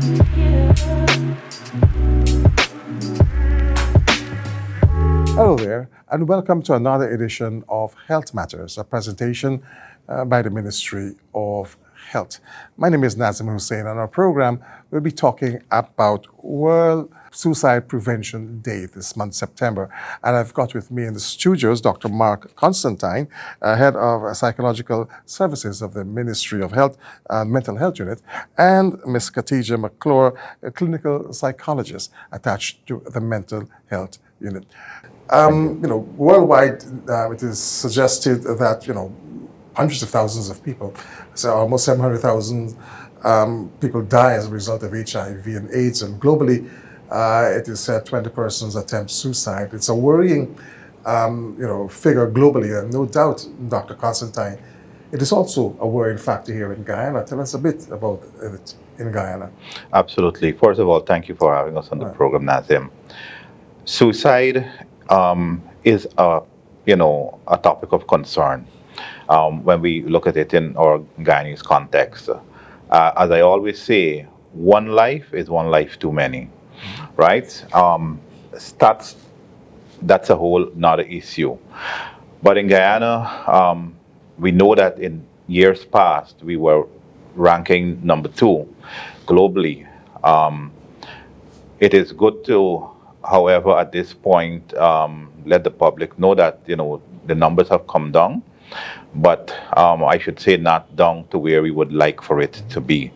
Hello there, and welcome to another edition of Health Matters, a presentation by the Ministry of Health. My name is Nazim Hussain, and our program will be talking about World Suicide Prevention Day this month, September. And I've got with me in the studios Dr. Mark Constantine, Head of Psychological Services of the Ministry of Health and Mental Health Unit, and Ms. Khadija McClure, a clinical psychologist attached to the Mental Health Unit. Worldwide, it is suggested that, hundreds of thousands of people, so almost 700,000 people die as a result of HIV and AIDS, and globally, it is said 20 persons attempt suicide. It's a worrying, figure globally, and no doubt, Dr. Constantine, it is also a worrying factor here in Guyana. Tell us a bit about it in Guyana. Absolutely. First of all, thank you for having us on the program, Nazim. Suicide is a topic of concern when we look at it in our Guyanese context. As I always say, one life is one life too many, right? That's a whole nother issue. But in Guyana, we know that in years past we were ranking number 2 globally. It is good to, however, at this point, let the public know that the numbers have come down, but I should say not down to where we would like for it to be.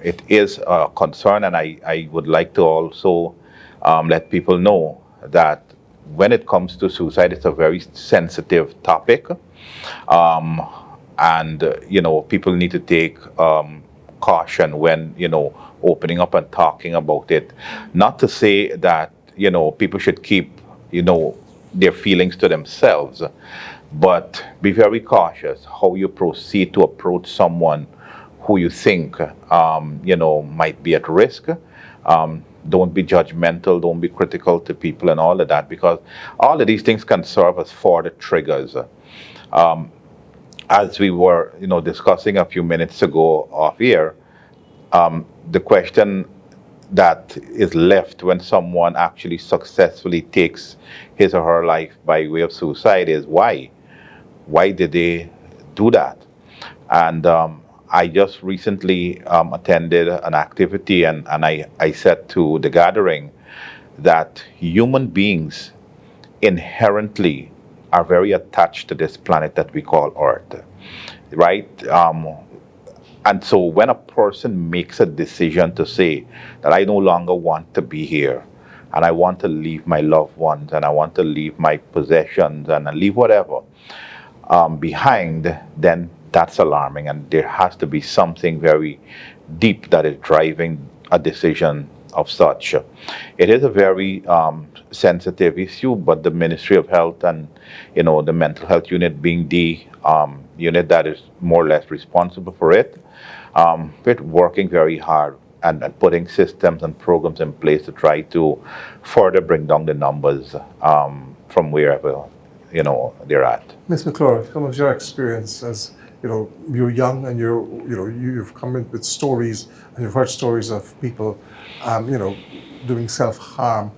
It is a concern, and I would like to also let people know that when it comes to suicide, it's a very sensitive topic, and people need to take caution when opening up and talking about it. Not to say that people should keep their feelings to themselves, but be very cautious how you proceed to approach someone who you think might be at risk. Don't be judgmental, don't be critical to people and all of that, because all of these things can serve as further triggers. As we were discussing a few minutes ago off air, the question that is left when someone actually successfully takes his or her life by way of suicide is why? Why did they do that? And I just recently attended an activity, and I said to the gathering that human beings inherently are very attached to this planet that we call Earth, right? And so when a person makes a decision to say that I no longer want to be here, and I want to leave my loved ones, and I want to leave my possessions, and leave whatever behind, then that's alarming, and there has to be something very deep that is driving a decision of such. It is a very sensitive issue, but the Ministry of Health and the Mental Health Unit being the unit that is more or less responsible for it, we're working very hard and putting systems and programs in place to try to further bring down the numbers from wherever they're at. Ms. McClure, some of your experience as you're young, and you've come in with stories, and you've heard stories of people doing self-harm.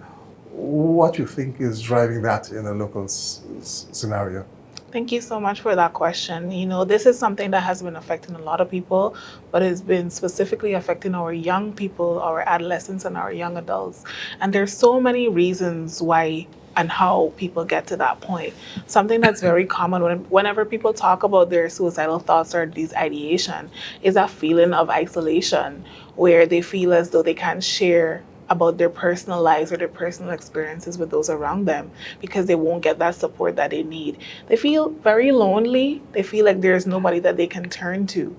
What do you think is driving that in a local scenario? Thank you so much for that question. This is something that has been affecting a lot of people, but it's been specifically affecting our young people, our adolescents, and our young adults. And there's so many reasons why and how people get to that point. Something that's very common whenever people talk about their suicidal thoughts or these ideation is a feeling of isolation, where they feel as though they can't share about their personal lives or their personal experiences with those around them because they won't get that support that they need. They feel very lonely. They feel like there's nobody that they can turn to.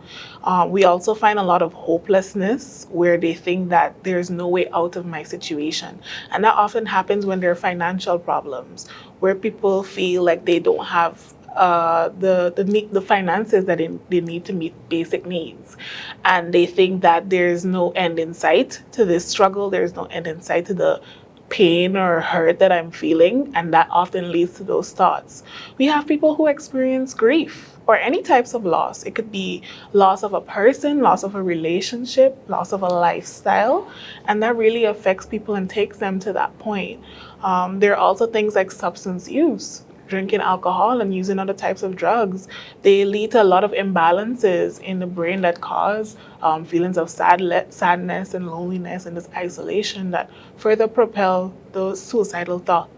We also find a lot of hopelessness, where they think that there's no way out of my situation. And that often happens when there are financial problems, where people feel like they don't have the finances that they need to meet basic needs, and they think that there's no end in sight to this struggle. There's no end in sight to the pain or hurt that I'm feeling, and that often leads to those thoughts. We have people who experience grief. or any types of loss. It could be loss of a person, loss of a relationship, loss of a lifestyle, and that really affects people and takes them to that point. There are also things like substance use. Drinking alcohol and using other types of drugs, they lead to a lot of imbalances in the brain that cause feelings of sadness and loneliness and this isolation that further propel those suicidal thoughts.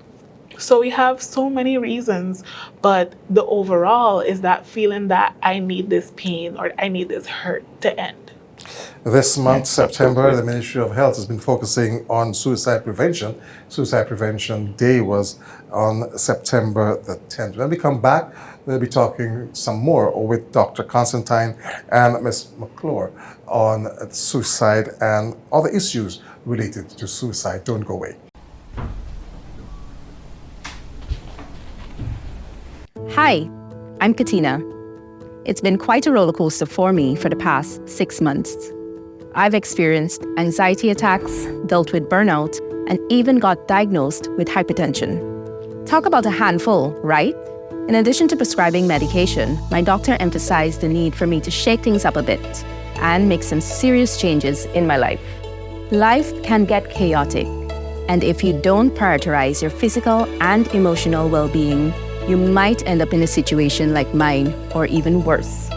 So we have so many reasons, but the overall is that feeling that I need this pain or I need this hurt to end. This month, September, absolutely. the Ministry of Health has been focusing on suicide prevention. Suicide Prevention Day was on September the 10th. When we come back, we'll be talking some more with Dr. Constantine and Ms. McClure on suicide and other issues related to suicide. Don't go away. Hi, I'm Katina. It's been quite a roller coaster for me for the past 6 months. I've experienced anxiety attacks, dealt with burnout, and even got diagnosed with hypertension. Talk about a handful, right? In addition to prescribing medication, my doctor emphasized the need for me to shake things up a bit and make some serious changes in my life. Life can get chaotic, and if you don't prioritize your physical and emotional well-being, you might end up in a situation like mine or even worse.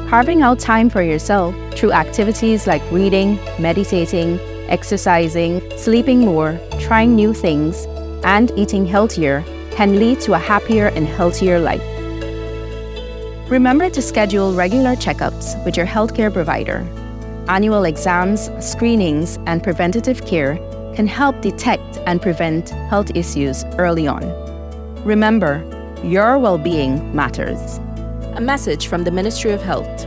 Carving out time for yourself through activities like reading, meditating, exercising, sleeping more, trying new things, and eating healthier can lead to a happier and healthier life. Remember to schedule regular checkups with your healthcare provider. Annual exams, screenings, and preventative care can help detect and prevent health issues early on. Remember, your well-being matters. A message from the Ministry of Health.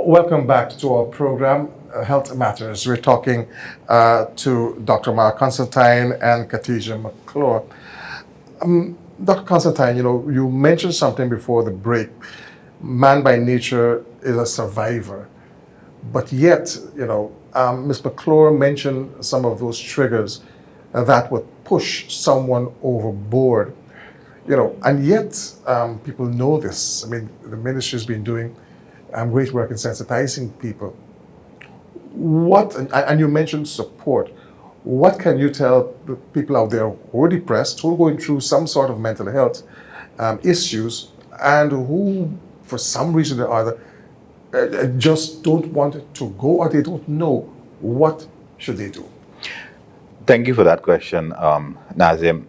Welcome back to our program, Health Matters. We're talking to Dr. Mara Constantine and Khadijah McClure. Dr. Constantine, you mentioned something before the break. Man by nature is a survivor. But yet, Ms. McClure mentioned some of those triggers that would push someone overboard. And yet people know this. I mean, the ministry has been doing great work in sensitizing people. And you mentioned support. What can you tell the people out there who are depressed, who are going through some sort of mental health issues, and who, for some reason or other, just don't want to go, or they don't know what should they do? Thank you for that question, Nazim.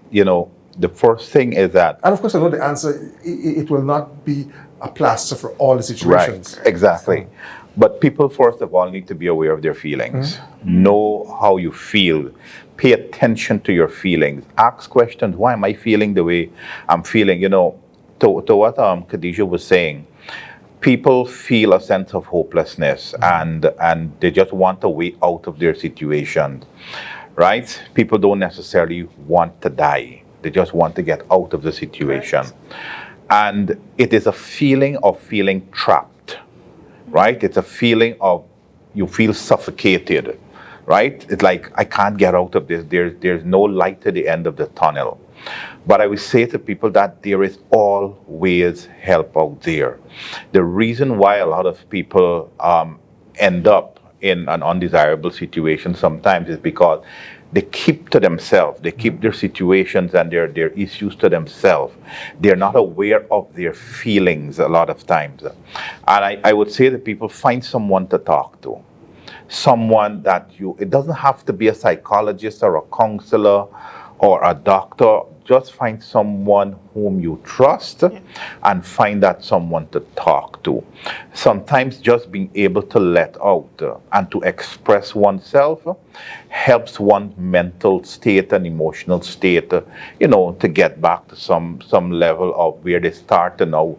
The first thing is that And of course, I know the answer, it will not be a plaster for all the situations. right, exactly. But people, first of all, need to be aware of their feelings. Know how you feel. Pay attention to your feelings. Ask questions. Why am I feeling the way I'm feeling? To what Khadijah was saying, people feel a sense of hopelessness and they just want a way out of their situation, right? People don't necessarily want to die. They just want to get out of the situation. Correct. And it is a feeling of feeling trapped, right? It's a feeling of you feel suffocated, right? It's like, I can't get out of this. There's no light at the end of the tunnel. But I would say to people that there is always help out there. The reason why a lot of people end up in an undesirable situation sometimes is because they keep to themselves. They keep their situations and their issues to themselves. They're not aware of their feelings a lot of times. And I would say that people find someone to talk to. Someone that it doesn't have to be a psychologist or a counselor or a doctor. just find someone whom you trust and find that someone to talk to. Sometimes just being able to let out and to express oneself helps one mental state and emotional state, to get back to some level of where they start to now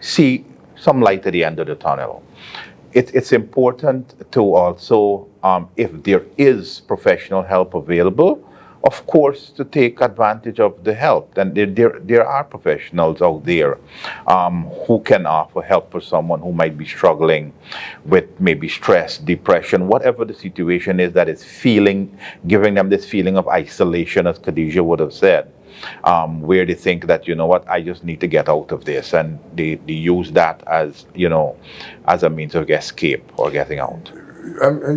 see some light at the end of the tunnel. It's important to also, if there is professional help available, of course, to take advantage of the help. And there are professionals out there who can offer help for someone who might be struggling with maybe stress, depression, whatever the situation is that is giving them this feeling of isolation, as Khadija would have said. Where they think that, I just need to get out of this, and they use that as a means of escape or getting out.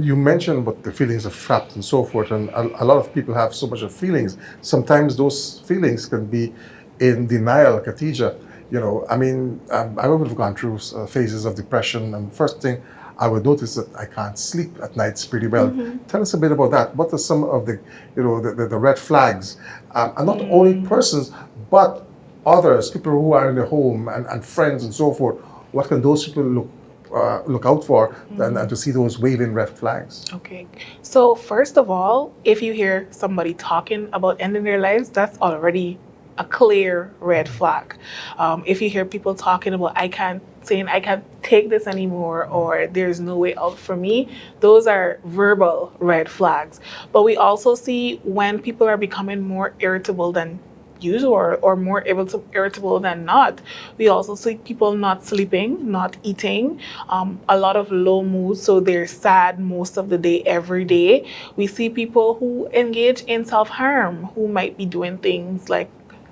You mentioned about the feelings of trapped and so forth, and a lot of people have so much of feelings. Sometimes those feelings can be in denial, Khadija. I would have gone through phases of depression, and first thing I would notice that I can't sleep at nights pretty well. Tell us a bit about that. What are some of the, the red flags? And not only persons, but others, people who are in the home and friends and so forth. What can those people look out for and to see those waving red flags? Okay. So first of all, if you hear somebody talking about ending their lives, that's already a clear red flag. If you hear people talking about I can't take this anymore, or there's no way out for me, those are verbal red flags. But we also see when people are becoming more irritable than usual, or more irritable than not. We also see people not sleeping, not eating, a lot of low mood, so they're sad most of the day, every day. We see people who engage in self-harm, who might be doing things like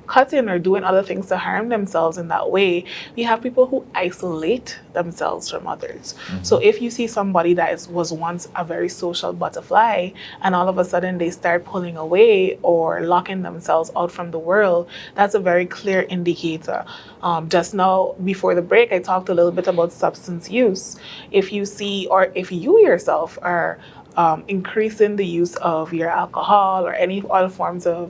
cutting or doing other things to harm themselves in that way. We have people who isolate themselves from others. So if you see somebody that was once a very social butterfly, and all of a sudden they start pulling away or locking themselves out from the world, that's a very clear indicator. Just now, before the break, I talked a little bit about substance use. If you see, or if you yourself are increasing the use of your alcohol or any other forms of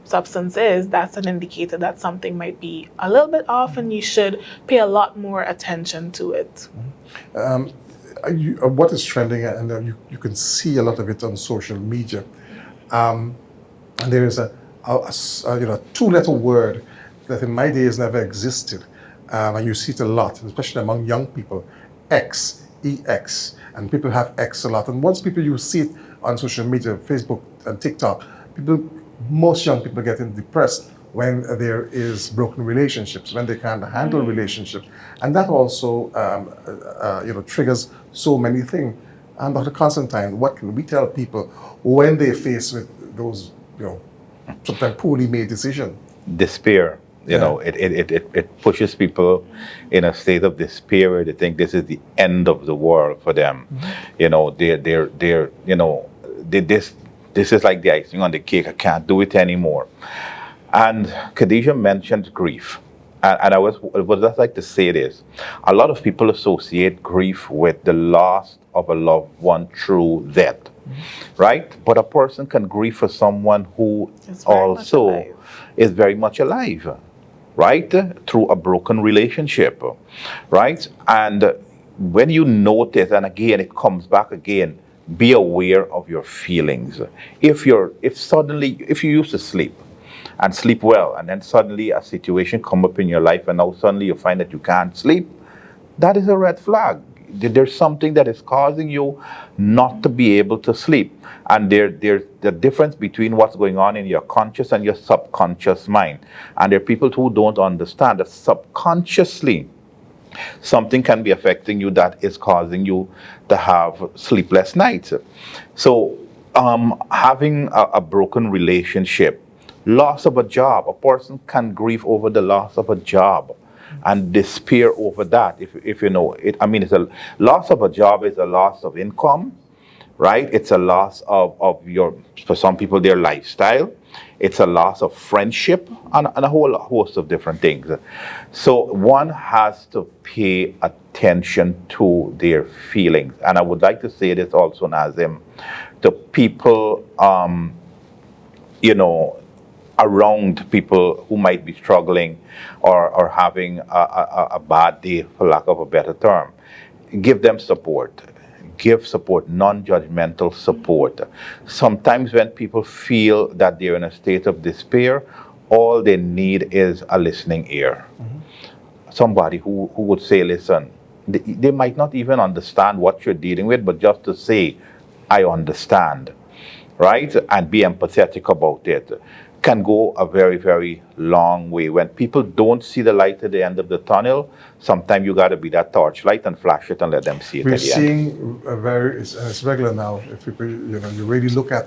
substances, that's an indicator that something might be a little bit off, and you should pay a lot more attention to it. What is trending, and you can see a lot of it on social media. And there is a two-letter word that in my days never existed, and you see it a lot, especially among young people. X, EX, and people have X a lot. And once you see it on social media, Facebook and TikTok, most young people getting depressed when there is broken relationships, when they can't handle relationships, and that also triggers so many things. And Dr. Constantine, what can we tell people when they face with those sometimes poorly made decisions? Despair. It pushes people in a state of despair where they think this is the end of the world for them. This is like the icing on the cake. I can't do it anymore. And Khadija mentioned grief. And I would just like to say this. A lot of people associate grief with the loss of a loved one through death, right? But a person can grieve for someone who also is very much alive, right? Through a broken relationship, right? And when you notice, and again, it comes back again, be aware of your feelings. If you used to sleep and sleep well, and then suddenly a situation come up in your life, and now suddenly you find that you can't sleep, that is a red flag. There's something that is causing you not to be able to sleep. And there's the difference between what's going on in your conscious and your subconscious mind. And there are people who don't understand that subconsciously something can be affecting you that is causing you to have sleepless nights. So having a broken relationship, loss of a job, a person can grieve over the loss of a job and despair over that. If you know it, it's a loss of a job is a loss of income, right? It's a loss of for some people, their lifestyle. It's a loss of friendship and a whole host of different things. So one has to pay attention to their feelings. And I would like to say this also, Nazim, to people, around people who might be struggling or having a bad day, for lack of a better term. Give them support. Give support, non-judgmental support. Sometimes when people feel that they're in a state of despair, all they need is a listening ear. Somebody who would say, listen, they might not even understand what you're dealing with, but just to say, I understand, right? And be empathetic about it can go a very, very long way. When people don't see the light at the end of the tunnel, sometimes you got to be that torchlight and flash it and let them see it We're at the end. seeing it's regular now. If people, you really look at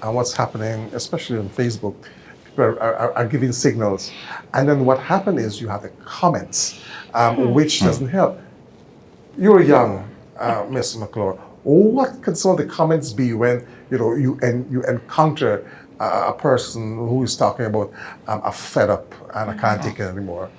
what's happening, especially on Facebook, people are giving signals, and then what happened is you have the comments, which doesn't help. You're young, Ms. McClure. What can some of the comments be when you encounter a person who is talking about a fed up and I can't take it anymore?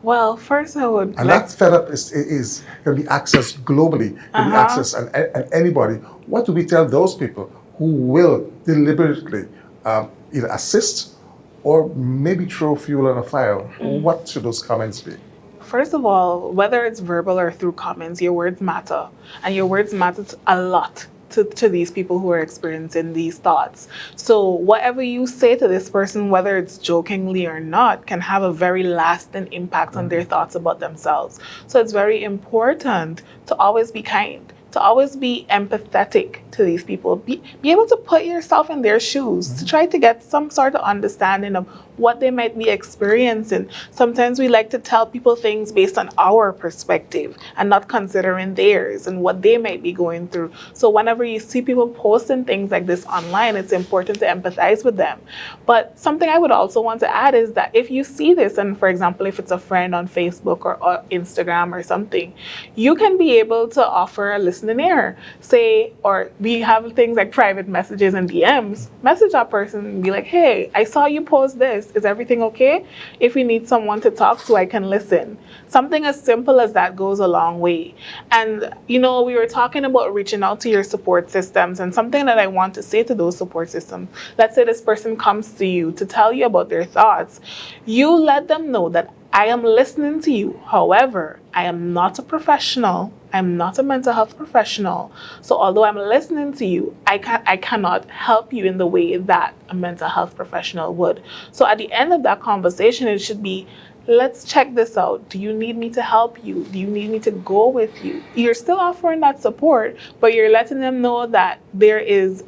Well, first I would And like that fed up is can be accessed globally, can be accessed and anybody. What do we tell those people who will deliberately either assist or maybe throw fuel on a fire? What should those comments be? First of all, whether it's verbal or through comments, your words matter. And your words matter a lot to these people who are experiencing these thoughts. So whatever you say to this person, whether it's jokingly or not, can have a very lasting impact on their thoughts about themselves. So it's very important to always be kind, to always be empathetic to these people. Be able to put yourself in their shoes, to try to get some sort of understanding of what they might be experiencing. Sometimes we like to tell people things based on our perspective and not considering theirs and what they might be going through. So whenever you see people posting things like this online, it's important to empathize with them. But something I would also want to add is that if you see this, and for example, if it's a friend on Facebook or Instagram or something, you can be able to offer a listening ear. Say, or we have things like private messages and DMs. Message that person and be like, hey, I saw you post this. Is everything okay? If you need someone to talk to, I can listen. Something as simple as that goes a long way. And, we were talking about reaching out to your support systems, and something that I want to say to those support systems, let's say this person comes to you to tell you about their thoughts. You let them know that I am listening to you. However, I am not a professional. I'm not a mental health professional. So although I'm listening to you, I cannot help you in the way that a mental health professional would. So at the end of that conversation, it should be, let's check this out. Do you need me to help you? Do you need me to go with you? You're still offering that support, but you're letting them know that there is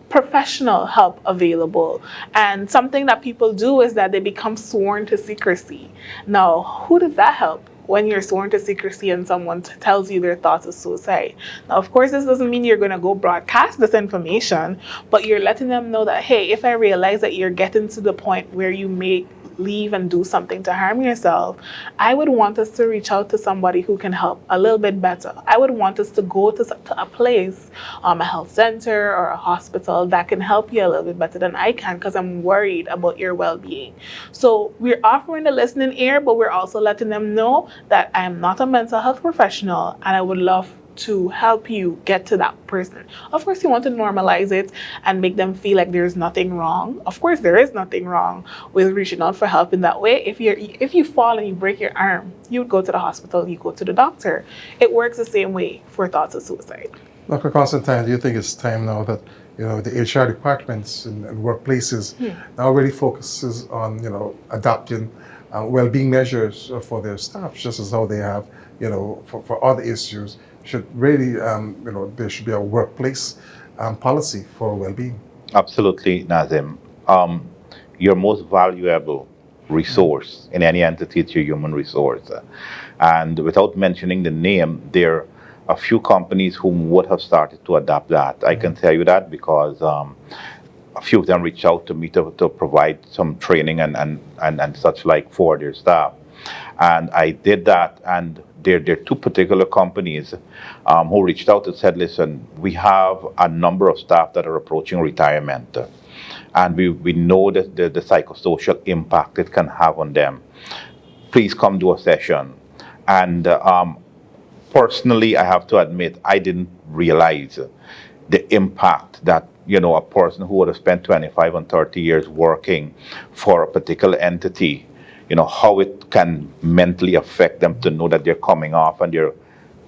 professional help available. And something that people do is that they become sworn to secrecy. Now, who does that help? When you're sworn to secrecy and someone tells you their thoughts of suicide. Now, of course, this doesn't mean you're going to go broadcast this information, but you're letting them know that, hey, if I realize that you're getting to the point where you may leave and do something to harm yourself, I would want us to reach out to somebody who can help a little bit better. I would want us to go to a place, a health center or a hospital that can help you a little bit better than I can, because I'm worried about your well-being. So we're offering a listening ear, but we're also letting them know that I am not a mental health professional and I would love to help you get to that person. Of course, you want to normalize it and make them feel like there's nothing wrong. Of course, there is nothing wrong with reaching out for help in that way. If you fall and you break your arm, you would go to the hospital, you go to the doctor. It works the same way for thoughts of suicide. Dr. Constantine, do you think it's time now that the HR departments and workplaces now really focuses on adopting well-being measures for their staff, just as how they have for other issues? Should really there should be a workplace policy for well-being. Absolutely, Nazim. Your most valuable resource in any entity is your human resource. And without mentioning the name, there are a few companies who would have started to adopt that. I can tell you that because a few of them reached out to me to provide some training and such like for their staff. And I did that, and there are two particular companies who reached out and said, listen, we have a number of staff that are approaching retirement. And we know that the psychosocial impact it can have on them. Please come do a session. And personally, I have to admit, I didn't realize the impact that a person who would have spent 25 and 30 years working for a particular entity, how it can mentally affect them to know that they're coming off and they're,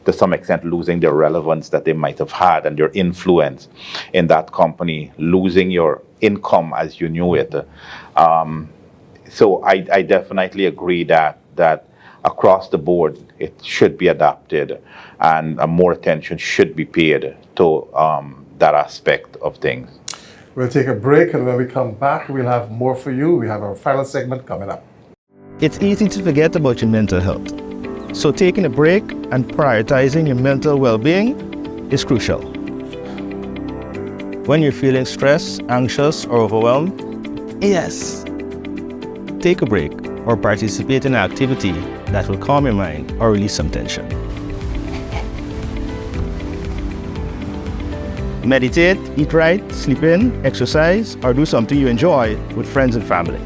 to some extent, losing their relevance that they might have had and their influence in that company, losing your income as you knew it. So I definitely agree that across the board it should be adapted and more attention should be paid to that aspect of things. We'll take a break, and when we come back, we'll have more for you. We have our final segment coming up. It's easy to forget about your mental health. So taking a break and prioritizing your mental well-being is crucial. When you're feeling stressed, anxious, or overwhelmed, yes, take a break or participate in an activity that will calm your mind or release some tension. Meditate, eat right, sleep in, exercise, or do something you enjoy with friends and family.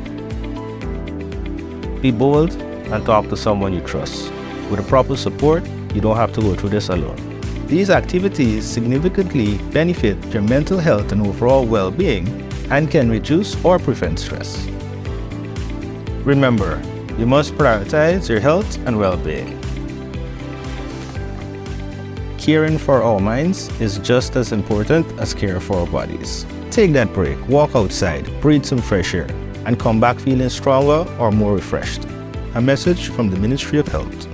Be bold and talk to someone you trust. With the proper support, you don't have to go through this alone. These activities significantly benefit your mental health and overall well-being and can reduce or prevent stress. Remember, you must prioritize your health and well-being. Caring for our minds is just as important as care for our bodies. Take that break, walk outside, breathe some fresh air, and come back feeling stronger or more refreshed. A message from the Ministry of Health.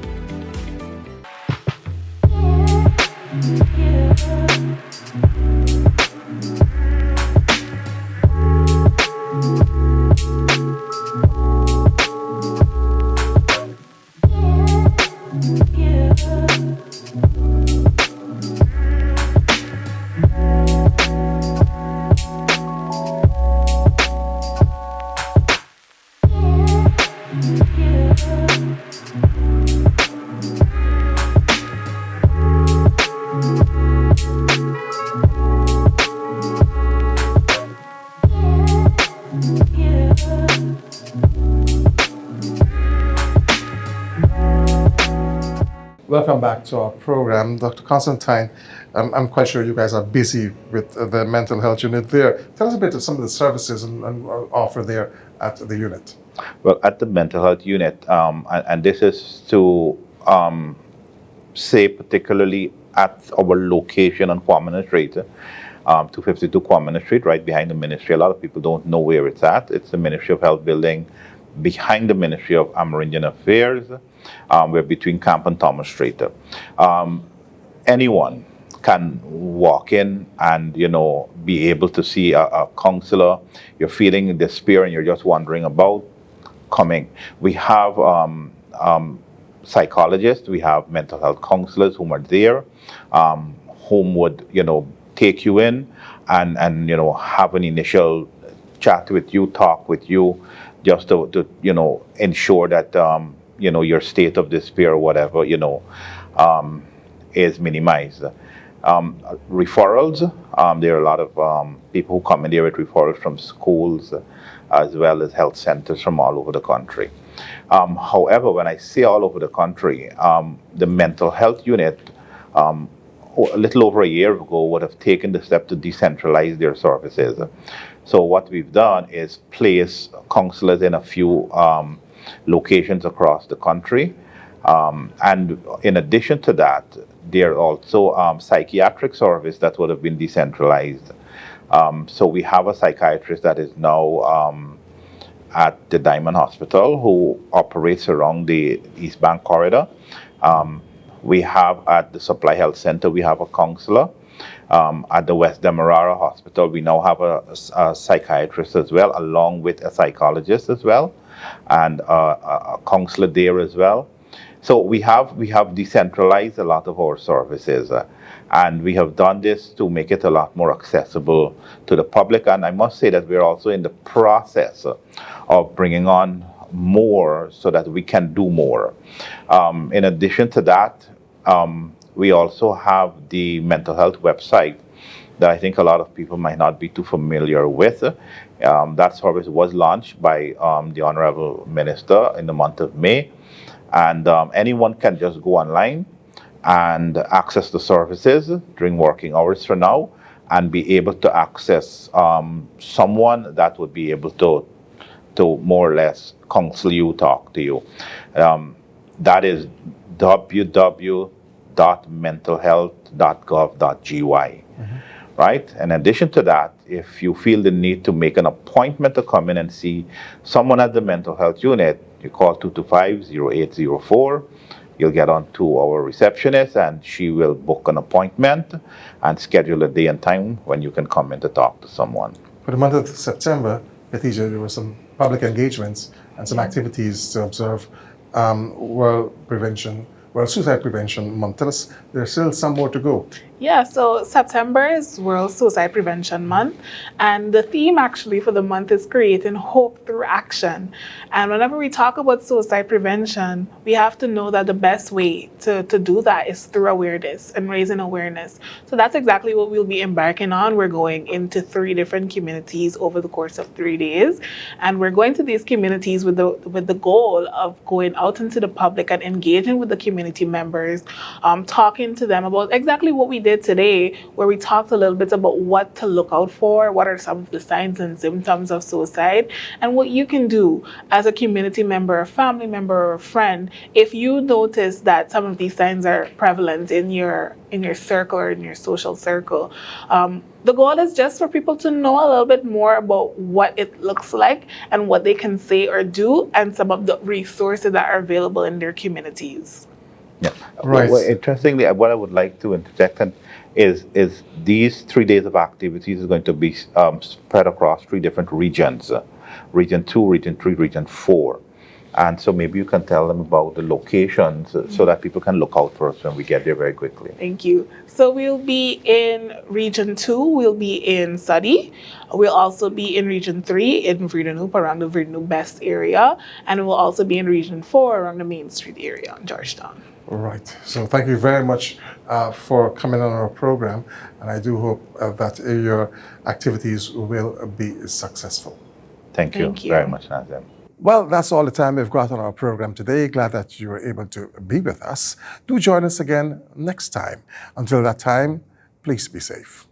Welcome back to our program. Dr. Constantine, I'm quite sure you guys are busy with the mental health unit there. Tell us a bit of some of the services and offer there at the unit. Well, at the mental health unit, and this is to say particularly at our location on Quamina Street, 252 Quamina Street, right behind the ministry. A lot of people don't know where it's at. It's the Ministry of Health building behind the Ministry of Amerindian Affairs. We're between Camp and Thomas Street. Anyone can walk in and be able to see a counselor. You're feeling despair and you're just wondering about coming. We have psychologists, we have mental health counselors whom are there, whom would take you in and have an initial chat with you, talk with you, just to ensure that your state of despair or whatever is minimized. Referrals, there are a lot of people who come in there with referrals from schools as well as health centers from all over the country. However, when I say all over the country, the mental health unit a little over a year ago would have taken the step to decentralize their services. So what we've done is place counselors in a few locations across the country. And in addition to that, there are also psychiatric service that would have been decentralized. So we have a psychiatrist that is now at the Diamond Hospital who operates around the East Bank corridor. We have at the Supply Health Center, we have a counselor. At the West Demerara Hospital, we now have a psychiatrist as well, along with a psychologist as well, and a counselor there as well. So we have decentralized a lot of our services, and we have done this to make it a lot more accessible to the public. And I must say that we're also in the process of bringing on more so that we can do more. In addition to that, we also have the mental health website that I think a lot of people might not be too familiar with. That service was launched by the Honorable Minister in the month of May. And anyone can just go online and access the services during working hours for now. and be able to access someone that would be able to more or less counsel you, talk to you. That is www.mentalhealth.gov.gy. Right? In addition to that, if you feel the need to make an appointment to come in and see someone at the mental health unit, you call 225-0804. You'll get on to our receptionist and she will book an appointment and schedule a day and time when you can come in to talk to someone. For the month of September, Khadija, there were some public engagements and some activities to observe World Suicide Prevention Month. Tell us, there's still some more to go. Yeah, so September is World Suicide Prevention Month, and the theme actually for the month is creating hope through action. And whenever we talk about suicide prevention, we have to know that the best way to do that is through awareness and raising awareness. So that's exactly what we'll be embarking on. We're going into 3 different communities over the course of 3 days, and we're going to these communities with the goal of going out into the public and engaging with the community members, talking to them about exactly what we did today, where we talked a little bit about what to look out for, what are some of the signs and symptoms of suicide, and what you can do as a community member, a family member, or a friend if you notice that some of these signs are prevalent in your circle or in your social circle. The goal is just for people to know a little bit more about what it looks like and what they can say or do, and some of the resources that are available in their communities. Yeah. Right. Well, interestingly, what I would like to interject is these 3 days of activities is going to be spread across 3 different regions, Region 2, Region 3, Region 4. And so maybe you can tell them about the locations so that people can look out for us when we get there very quickly. Thank you. So we'll be in Region 2, we'll be in Suddy. We'll also be in Region 3 in Vredenhoop, around the Vredenhoop Best area. And we'll also be in Region 4 around the Main Street area in Georgetown. Right. So thank you very much for coming on our program. And I do hope that your activities will be successful. Thank you very much, Nazim. Well, that's all the time we've got on our program today. Glad that you were able to be with us. Do join us again next time. Until that time, please be safe.